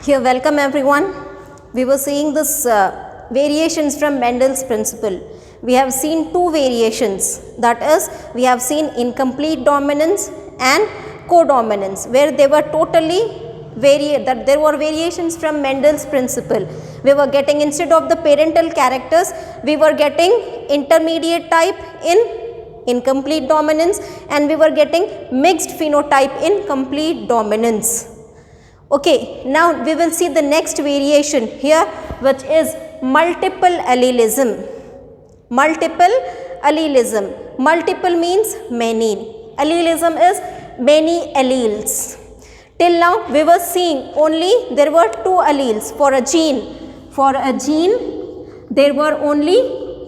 Here, welcome everyone. We were seeing this variations from Mendel's principle. We have seen two variations, that is, we have seen incomplete dominance and codominance, where they were totally that there were variations from Mendel's principle. We were getting, instead of the parental characters, we were getting intermediate type in incomplete dominance, and we were getting mixed phenotype in complete dominance. Okay, now we will see the next variation here, which is multiple allelism. Multiple allelism. Multiple means many. Allelism is many alleles. Till now we were seeing only there were two alleles for a gene. For a gene there were only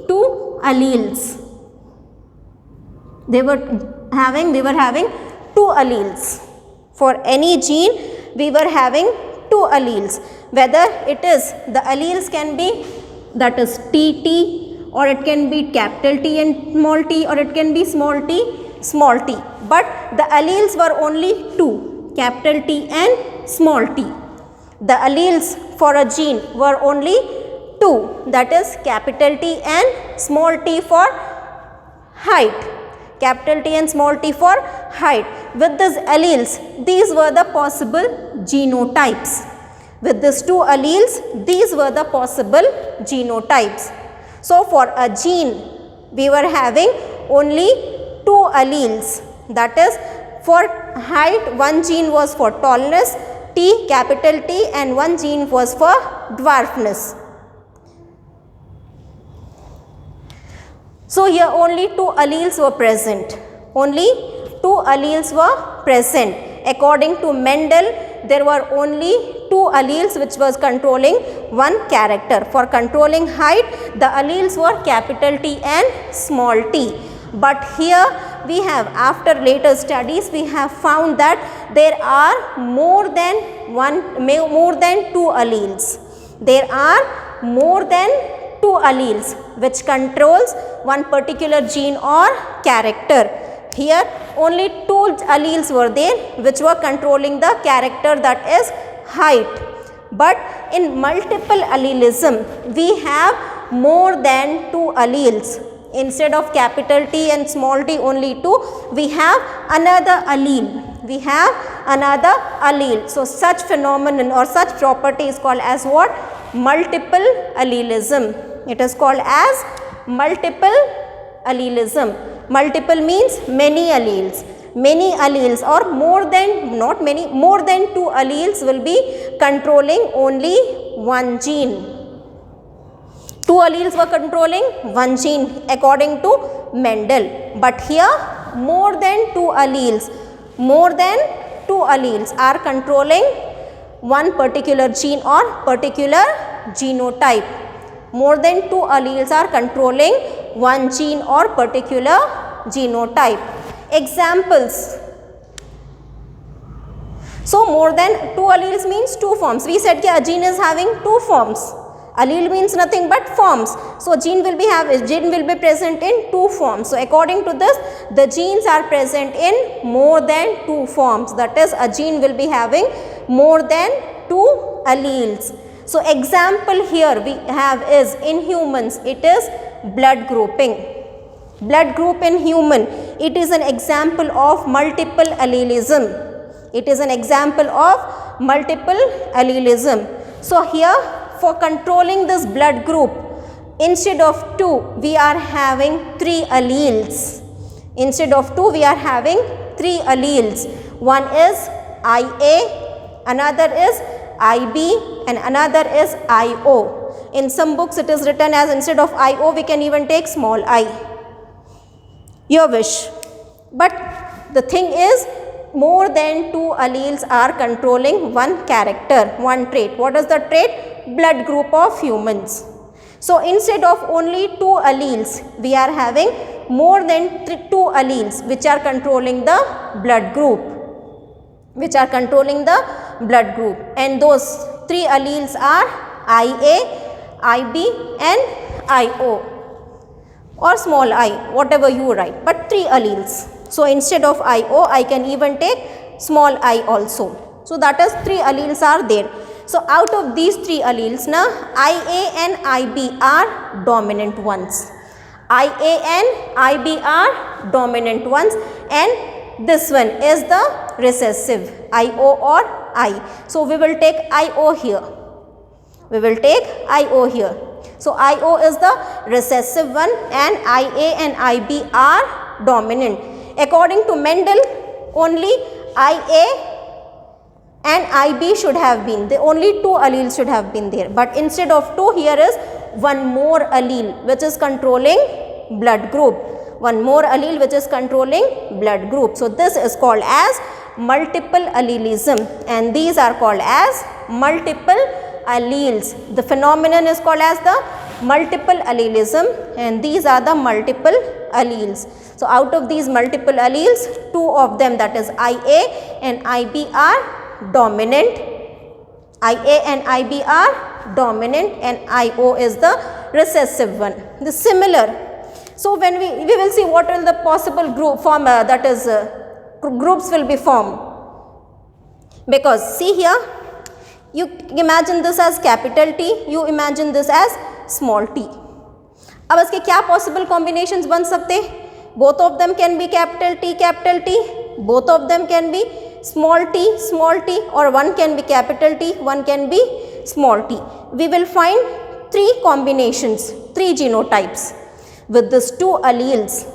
two alleles. We were having two alleles. For any gene we were having two alleles. Whether it is, the alleles can be, that is TT, or it can be capital T and small t, or it can be small t, small t. But the alleles were only two, capital T and small t. The alleles for a gene were only two, that is capital T and small t for height. Capital T and small t for height. With these alleles, these were the possible genotypes. With these two alleles, these were the possible genotypes. So, for a gene, we were having only two alleles. That is, for height, one gene was for tallness, T, capital T, and one gene was for dwarfness. So, here only two alleles were present. Only two alleles were present. According to Mendel, there were only two alleles which was controlling one character. For controlling height, the alleles were capital T and small t. But here we have, after later studies, we have found that there are more than two alleles. There are more than two alleles which controls one particular gene or character. Here only two alleles were there which were controlling the character, that is height. But in multiple allelism, we have more than two alleles. Instead of capital T and small t only two, we have another allele. We have another allele. So, such phenomenon or such property is called as what? Multiple allelism. It is called as multiple allelism. Multiple means many alleles. Many alleles, or more than, not many, more than two alleles will be controlling only one gene. Two alleles were controlling one gene according to Mendel. But here more than two alleles are controlling one particular gene or particular genotype. More than two alleles are controlling one gene or particular genotype. Examples. So, more than two alleles means two forms. We said that a gene is having two forms. Allele means nothing but forms. So, gene will be present in two forms. So, according to this, the genes are present in more than two forms. That is, a gene will be having more than two alleles. So, example here we have is in humans, it is blood grouping. Blood group in human, it is an example of multiple allelism. It is an example of multiple allelism. So, here for controlling this blood group, instead of two, we are having three alleles. Instead of two, we are having three alleles. One is IA, another is IB, and another is IO. In some books it is written as, instead of IO we can even take small I. Your wish. But the thing is, more than two alleles are controlling one character, one trait. What is the trait? Blood group of humans. So, instead of only two alleles, we are having more than two alleles which are controlling the blood group. And those three alleles are IA, IB and IO, or small I, whatever you write, but three alleles. So, instead of IO, I can even take small I also. So, that is three alleles are there. So out of these three alleles, now IA and IB are dominant ones. IA and IB are dominant ones, and this one is the recessive, IO or I. So we will take IO here. We will take IO here. So IO is the recessive one and IA and IB are dominant. According to Mendel, only IA and IB should have been, the only two alleles should have been there, but instead of two, here is one more allele which is controlling blood group, one more allele which is controlling blood group. So this is called as multiple allelism, and these are called as multiple alleles. The phenomenon is called as the multiple allelism, and these are the multiple alleles. So out of these multiple alleles, two of them, that is IA and IB, are dominant. IA and IB are dominant, and IO is the recessive one. The similar. So when we will see what will the possible group form, that is groups will be formed, because see here, you imagine this as capital T, you imagine this as small t. अब इसके क्या possible combinations बन सकते? Both of them can be capital T, both of them can be small t, or one can be capital T, one can be small t. We will find three combinations, three genotypes. With these two alleles,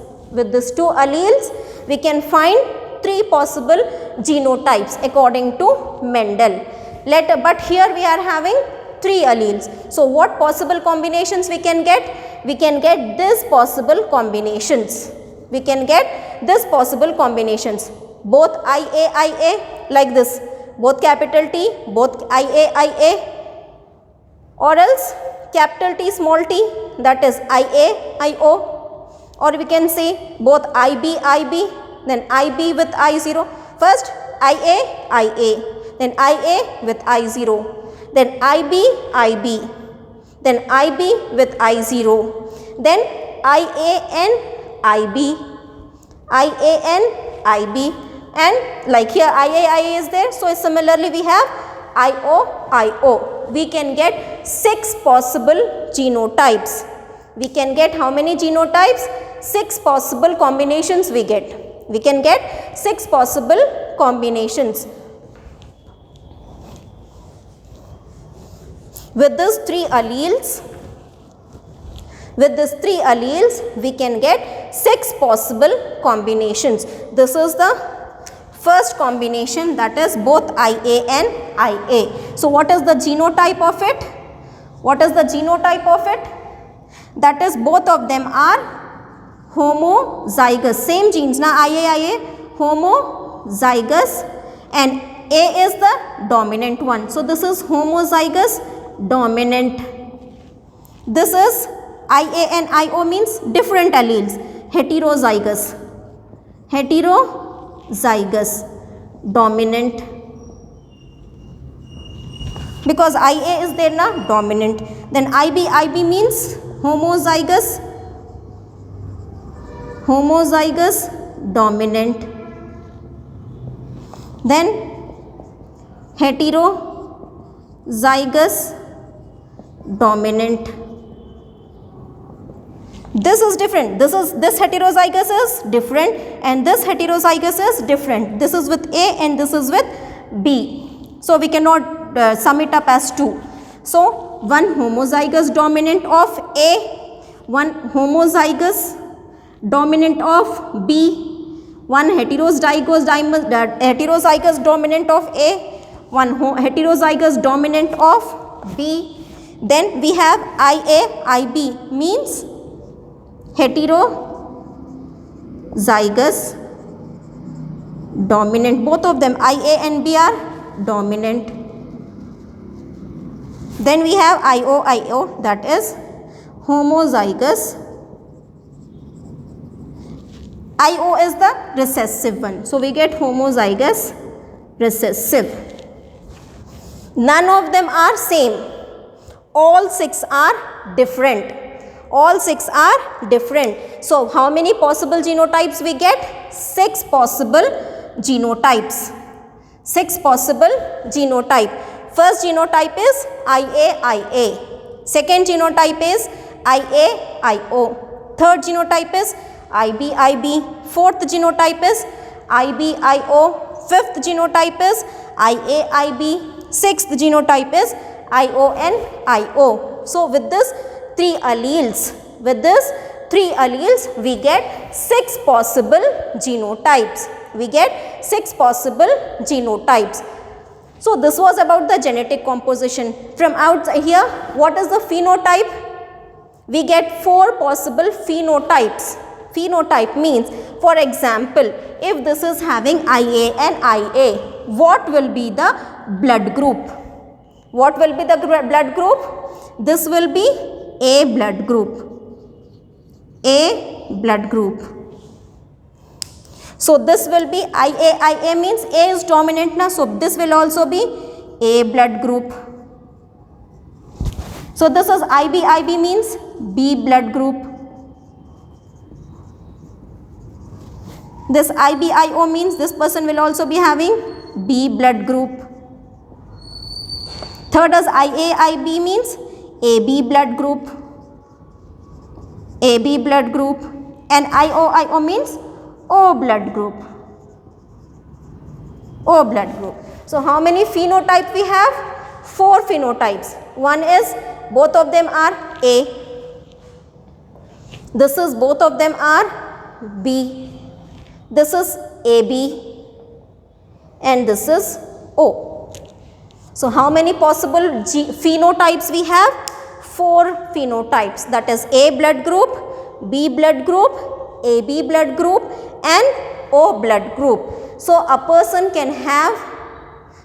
we can find three possible genotypes according to Mendel. But here we are having three alleles. So what possible combinations we can get? We can get this possible combinations. We can get this possible combinations. Both IA, like this. Both capital T, both IA, or else capital T, small t, that is IA, IO, or we can say both IB, then IB with I0. First IA, then IA with I0, then IB, then IB with I0, then IA and IB, and like here IA is there, so similarly we have IO. We can get 6 possible genotypes. We can get how many genotypes? 6 possible combinations we get. We can get 6 possible combinations. With these three alleles, we can get 6 possible combinations. This is the first combination, that is both IA and IA. So what is the genotype of it? That is both of them are homozygous. Same genes, na IA, homozygous, and A is the dominant one. So this is homozygous dominant. This is IA and IO means different alleles. Heterozygous dominant, because IA is there na, dominant. Then IB means homozygous dominant. Then heterozygous dominant. This is different. This heterozygous is different, and this heterozygous is different. This is with A and this is with B. So we cannot sum it up as 2. So one homozygous dominant of A, one homozygous dominant of B, one heterozygous dominant of A, one heterozygous dominant of B. Then we have IA, IB means heterozygous dominant. Both of them, IA and B, are dominant. Then we have IO, that is homozygous. IO is the recessive one. So we get homozygous recessive. None of them are same. All 6 are different. So how many possible genotypes we get? 6 possible genotypes. First genotype is IA. Second genotype is IAIO. Third genotype is IBIB. Fourth genotype is IBIO. Fifth genotype is IAIB. Sixth genotype is IONIO. So with this three alleles, we get 6 possible genotypes. So this was about the genetic composition. From out here, what is the phenotype? We get 4 possible phenotypes. Phenotype means, for example, if this is having IA and IA, what will be the blood group? What will be the blood group? This will be A blood group. A blood group. So this will be IA means A is dominant now, so this will also be A blood group. So this is IB means B blood group. This IBIO means this person will also be having B blood group. Third is IAIB means AB blood group. AB blood group. And IOIO means O blood group. O blood group. So how many phenotypes we have? 4 phenotypes. One is both of them are A. This is both of them are B. This is AB. And this is O. So how many possible phenotypes we have? 4 phenotypes. That is A blood group, B blood group, AB blood group and O blood group. So a person can have,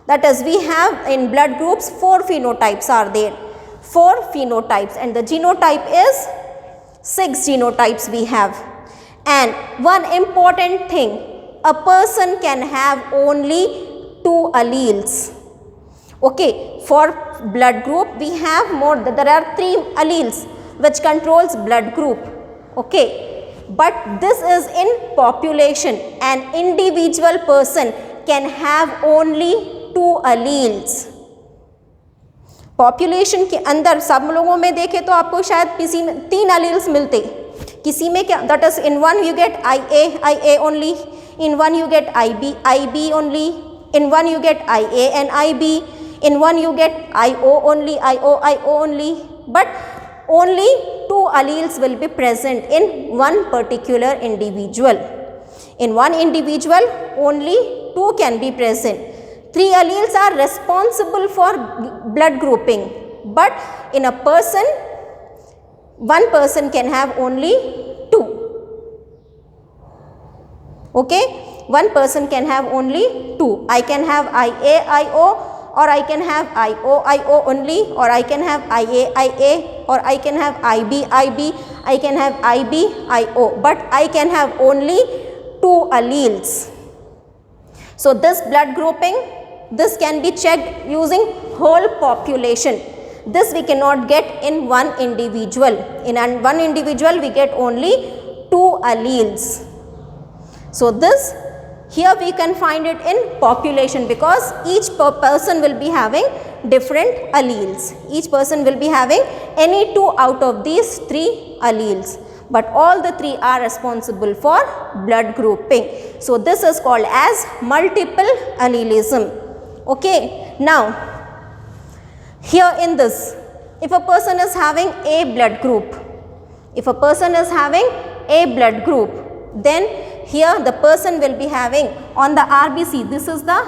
that is we have in blood groups 4 phenotypes are there. 4 phenotypes, and the genotype is 6 genotypes we have. And one important thing, a person can have only 2 alleles. Okay, for blood group we have more, there are 3 alleles which controls blood group. Okay, but this is in population. An individual person can have only 2 alleles. Population के अंदर सब लोगों में देखें तो आपको शायद किसी में 3 alleles मिलते, किसी में क्या, that is in one you get IA only, in one you get IB only, in one you get IA and IB, in one you get IO only, IO only, but only 2 alleles will be present in one particular individual. In one individual only 2 can be present. 3 alleles are responsible for blood grouping, but in a person, one person can have only 2. Okay, one person can have only 2. I can have IAIO, or I can have IOIO only, or I can have IAIA, or I can have IBIB, I can have IBIO, but I can have only 2 alleles. So this blood grouping, this can be checked using whole population. This we cannot get in one individual. In one individual we get only 2 alleles. So this, here we can find it in population, because each person will be having different alleles. Each person will be having any 2 out of these 3 alleles. But all the 3 are responsible for blood grouping. So this is called as multiple allelism. Okay, now here in this, if a person is having A blood group, then here the person will be having on the RBC, this is the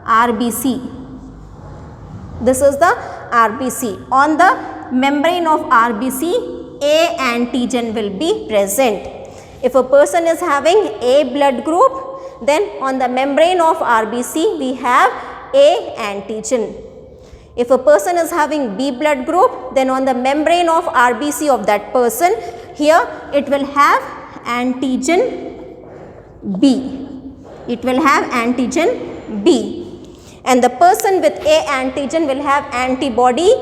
RBC, on the membrane of RBC, A antigen will be present. If a person is having A blood group, then on the membrane of RBC we have A antigen. If a person is having B blood group, then on the membrane of RBC of that person, here it will have antigen B. It will have antigen B. And the person with A antigen will have antibody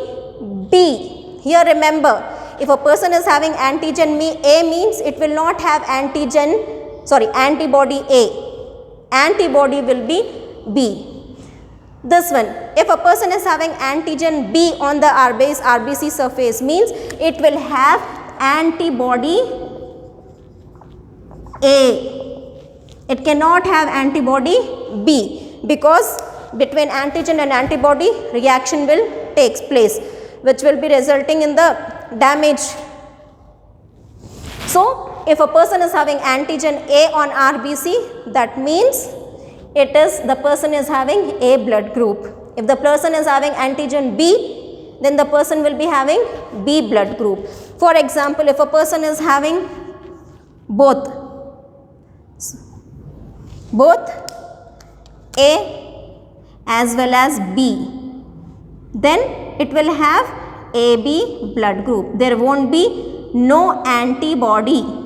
B. Here remember, if a person is having antigen A means it will not have antibody A. Antibody will be B. This one, if a person is having antigen B on the RBC surface, means it will have antibody A. It cannot have antibody B, because between antigen and antibody reaction will takes place, which will be resulting in the damage. So, if a person is having antigen A on RBC, that means the person is having A blood group. If the person is having antigen B, then the person will be having B blood group. For example, if a person is having both A as well as B, then it will have AB blood group. There won't be no antibody.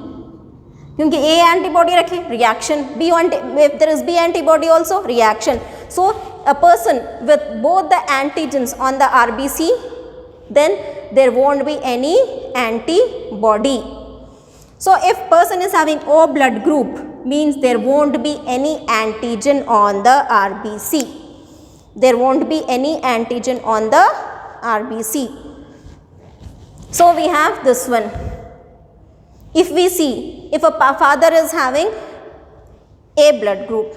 क्योंकि A antibody रखे reaction, if there is B antibody also reaction. So a person with both the antigens on the RBC, then there won't be any antibody. So if person is having O blood group, means there won't be any antigen on the RBC. There won't be any antigen on the RBC. So we have this one. If we see, if a father is having A blood group,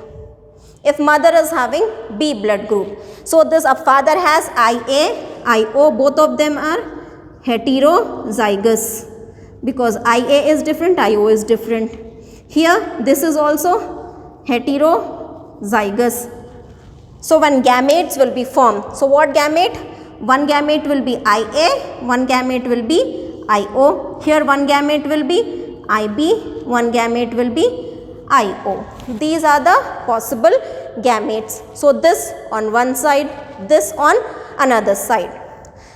if mother is having B blood group, so this a father has IA, IO, both of them are heterozygous, because IA is different, IO is different. Here this is also heterozygous. So one gametes will be formed. So what gamete? One gamete will be IA, one gamete will be IO. Here one gamete will be IB, one gamete will be IO. These are the possible gametes. So this on one side, this on another side.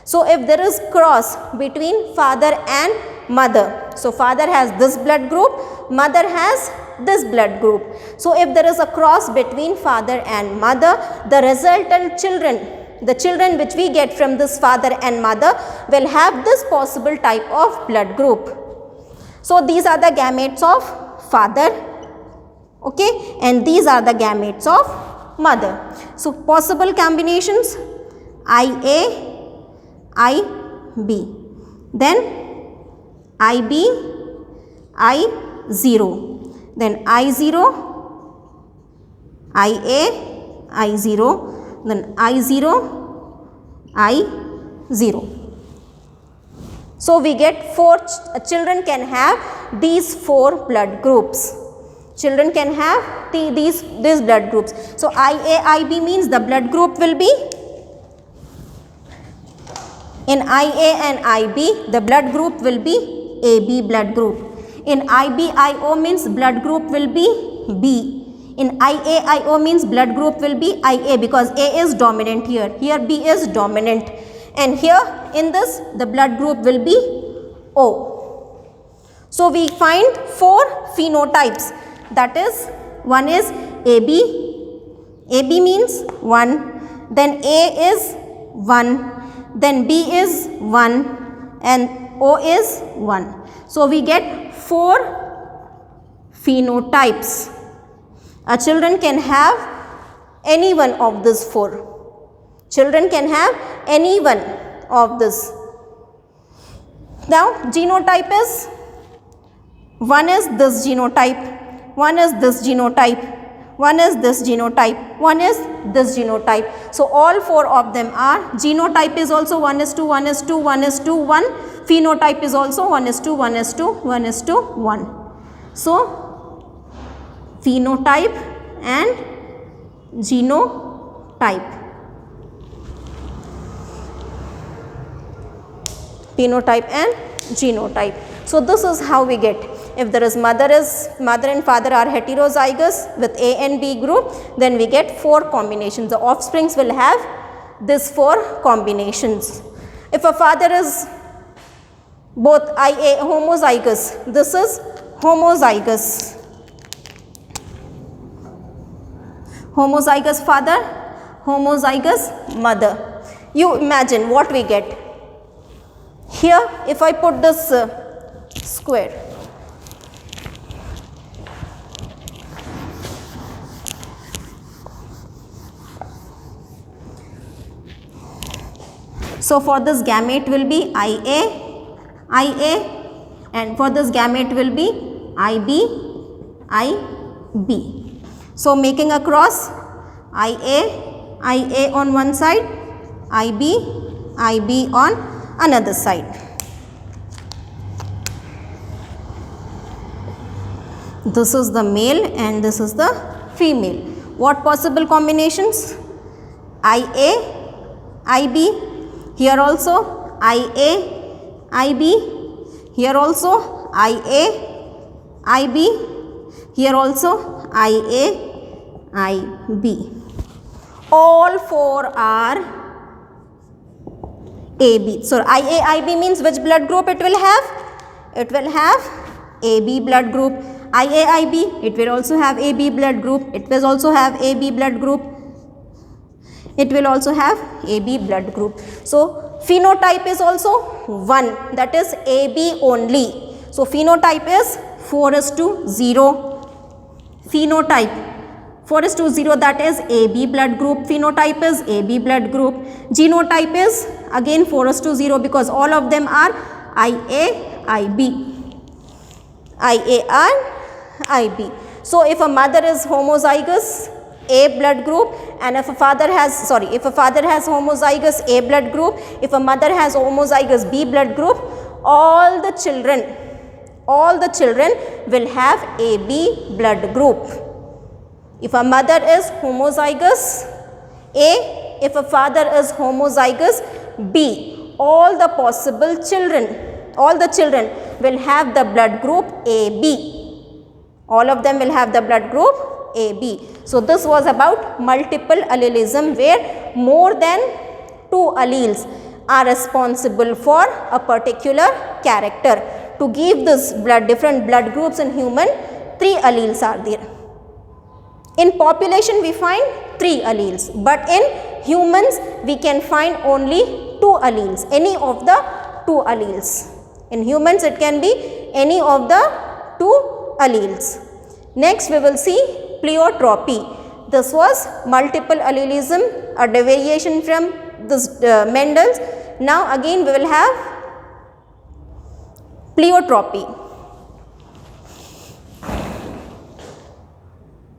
So if there is cross between father and mother, so father has this blood group, mother has this blood group. So if there is a cross between father and mother, the resultant children, the children which we get from this father and mother, will have this possible type of blood group. So these are the gametes of father, okay, and these are the gametes of mother. So possible combinations: IA, IB, then IB, I0, then I0, IA, I0, then I0, I0. So we get children can have these 4 blood groups. Children can have these blood groups. So IA, IB means the blood group will be, in IA and IB the blood group will be AB blood group. In IB, IO means blood group will be B. In IA, IO means blood group will be IA, because A is dominant here. Here B is dominant. And here in this, the blood group will be O. So we find 4 phenotypes. That is, one is AB. AB means 1. Then A is 1. Then B is 1. And O is 1. So we get 4 phenotypes. A children can have any one of these 4. Children can have any one of this. Now genotype is, one is this genotype, one is this genotype, one is this genotype, one is this genotype. So all 4 of them are. Genotype is also 1:2, 1:2, 1:1. Phenotype is also 1:2, 1:2, 1:1. So phenotype and genotype. Phenotype and genotype. So this is how we get. If there is mother and father are heterozygous with A and B group, then we get 4 combinations. The offsprings will have these 4 combinations. If a father is both IA homozygous, this is homozygous. Homozygous father, homozygous mother. You imagine what we get. Here if I put this square, So for this gamete will be IA, IA, and for this gamete will be IB, IB. So making a cross, IA, IA on one side, IB, IB on another side. This is the male and this is the female. What possible combinations? IA, IB, here also IA, IB, here also IA, IB, here also IA, IB. All four are AB. So IA, IB means which blood group it will have? It will have AB blood group. IA, IB, it will also have AB blood group. It will also have AB blood group. It will also have AB blood group. So phenotype is also 1, that is AB only. So phenotype is 4:0. Phenotype 4:0, that is AB blood group. Phenotype is AB blood group. Genotype is again 4:0 because all of them are IA, IB. IA and IB. So if a mother is homozygous A blood group, and if a father has homozygous A blood group, if a mother has homozygous B blood group, all the children will have AB blood group. If a mother is homozygous A, if a father is homozygous B, all the children will have the blood group AB. All of them will have the blood group AB. So this was about multiple allelism, where more than 2 alleles are responsible for a particular character. To give this different blood groups in human, 3 alleles are there. In population we find 3 alleles, but in humans we can find only 2 alleles, any of the 2 alleles. In humans it can be any of the 2 alleles. Next we will see pleiotropy. This was multiple allelism, a deviation from this Mendel's. Now again we will have pleiotropy.